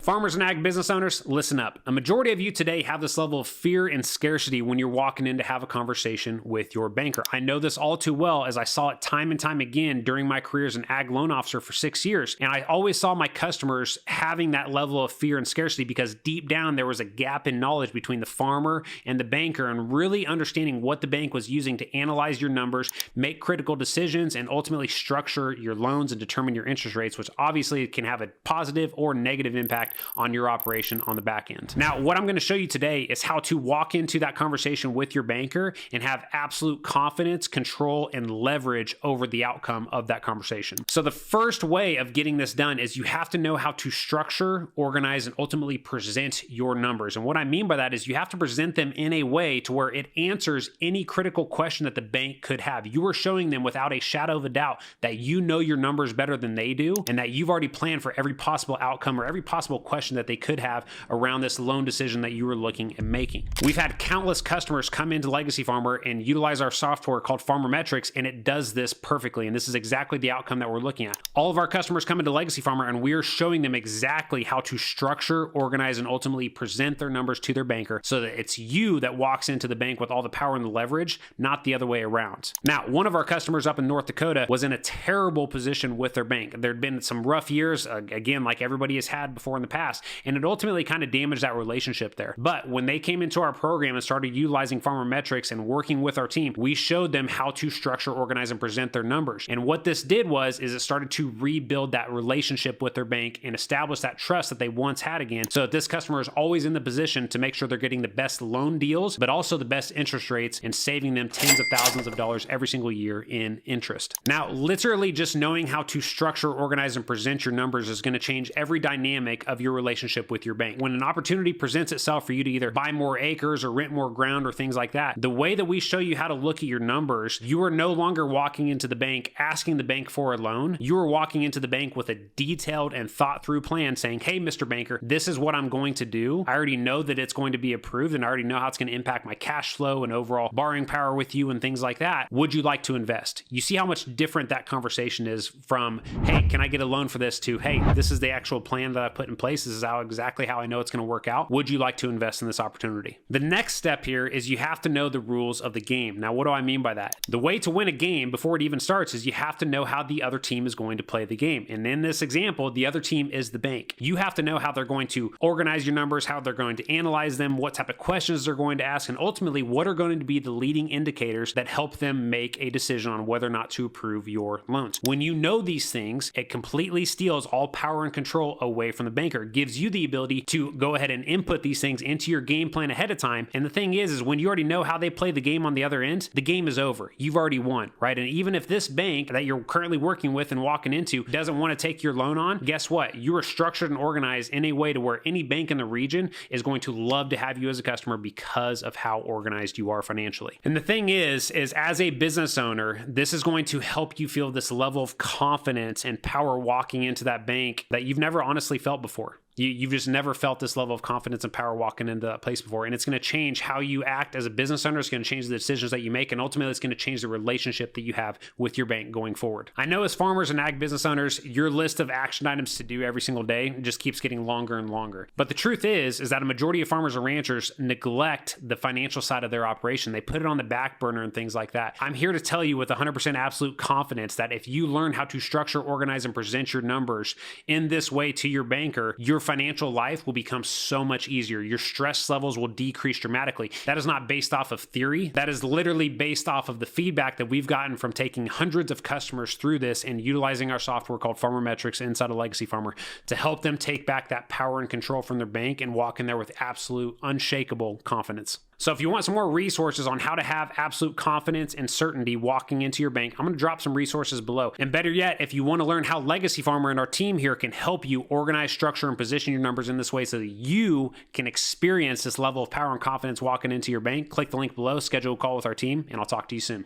Farmers and ag business owners, listen up. A majority of you today have this level of fear and scarcity when you're walking in to have a conversation with your banker. I know this all too well as I saw it time and time again during my career as an ag loan officer for 6 years. And I always saw my customers having that level of fear and scarcity because deep down there was a gap in knowledge between the farmer and the banker and really understanding what the bank was using to analyze your numbers, make critical decisions, and ultimately structure your loans and determine your interest rates, which obviously can have a positive or negative impact on your operation on the back end. Now, what I'm going to show you today is how to walk into that conversation with your banker and have absolute confidence, control, and leverage over the outcome of that conversation. So the first way of getting this done is you have to know how to structure, organize, and ultimately present your numbers. And what I mean by that is you have to present them in a way to where it answers any critical question that the bank could have. You are showing them without a shadow of a doubt that you know your numbers better than they do and that you've already planned for every possible outcome or every possible question that they could have around this loan decision that you were looking at making. We've had countless customers come into Legacy Farmer and utilize our software called Farmer Metrics, and it does this perfectly. And this is exactly the outcome that we're looking at. All of our customers come into Legacy Farmer and we're showing them exactly how to structure, organize, and ultimately present their numbers to their banker so that it's you that walks into the bank with all the power and the leverage, not the other way around. Now, one of our customers up in North Dakota was in a terrible position with their bank. There'd been some rough years, again, like everybody has had before in the past, and it ultimately kind of damaged that relationship there. But when they came into our program and started utilizing Farmer Metrics and working with our team, we showed them how to structure, organize, and present their numbers. And what this did is it started to rebuild that relationship with their bank and establish that trust that they once had again, so that this customer is always in the position to make sure they're getting the best loan deals, but also the best interest rates and saving them tens of thousands of dollars every single year in interest. Now, literally just knowing how to structure, organize, and present your numbers is going to change every dynamic of your relationship with your bank. When an opportunity presents itself for you to either buy more acres or rent more ground or things like that, the way that we show you how to look at your numbers, you are no longer walking into the bank asking the bank for a loan. You are walking into the bank with a detailed and thought through plan saying, hey, Mr. Banker, this is what I'm going to do. I already know that it's going to be approved and I already know how it's going to impact my cash flow and overall borrowing power with you and things like that. Would you like to invest? You see how much different that conversation is from, hey, can I get a loan for this, to, hey, this is the actual plan that I've put in place. This is exactly how I know it's going to work out. Would you like to invest in this opportunity? The next step here is you have to know the rules of the game. Now, what do I mean by that? The way to win a game before it even starts is you have to know how the other team is going to play the game. And in this example, the other team is the bank. You have to know how they're going to organize your numbers, how they're going to analyze them, what type of questions they're going to ask, and ultimately what are going to be the leading indicators that help them make a decision on whether or not to approve your loans. When you know these things, it completely steals all power and control away from the banker. It gives you the ability to go ahead and input these things into your game plan ahead of time. And the thing is when you already know how they play the game on the other end, the game is over. You've already won, right? And even if this bank that you're currently working with and walking into doesn't want to take your loan on, guess what? You are structured and organized in a way to where any bank in the region is going to love to have you as a customer because of how organized you are financially. And the thing is as a business owner, this is going to help you feel this level of confidence and power walking into that bank that you've never honestly felt before. You've just never felt this level of confidence and power walking into that place before. And it's going to change how you act as a business owner. It's going to change the decisions that you make. And ultimately, it's going to change the relationship that you have with your bank going forward. I know as farmers and ag business owners, your list of action items to do every single day just keeps getting longer and longer. But the truth is that a majority of farmers and ranchers neglect the financial side of their operation. They put it on the back burner and things like that. I'm here to tell you with 100% absolute confidence that if you learn how to structure, organize, and present your numbers in this way to your banker, your financial life will become so much easier. Your stress levels will decrease dramatically. That is not based off of theory. That is literally based off of the feedback that we've gotten from taking hundreds of customers through this and utilizing our software called Farmer Metrics inside of Legacy Farmer to help them take back that power and control from their bank and walk in there with absolute unshakable confidence. So if you want some more resources on how to have absolute confidence and certainty walking into your bank, I'm going to drop some resources below. And better yet, if you want to learn how Legacy Farmer and our team here can help you organize, structure, and position your numbers in this way so that you can experience this level of power and confidence walking into your bank, click the link below, schedule a call with our team, and I'll talk to you soon.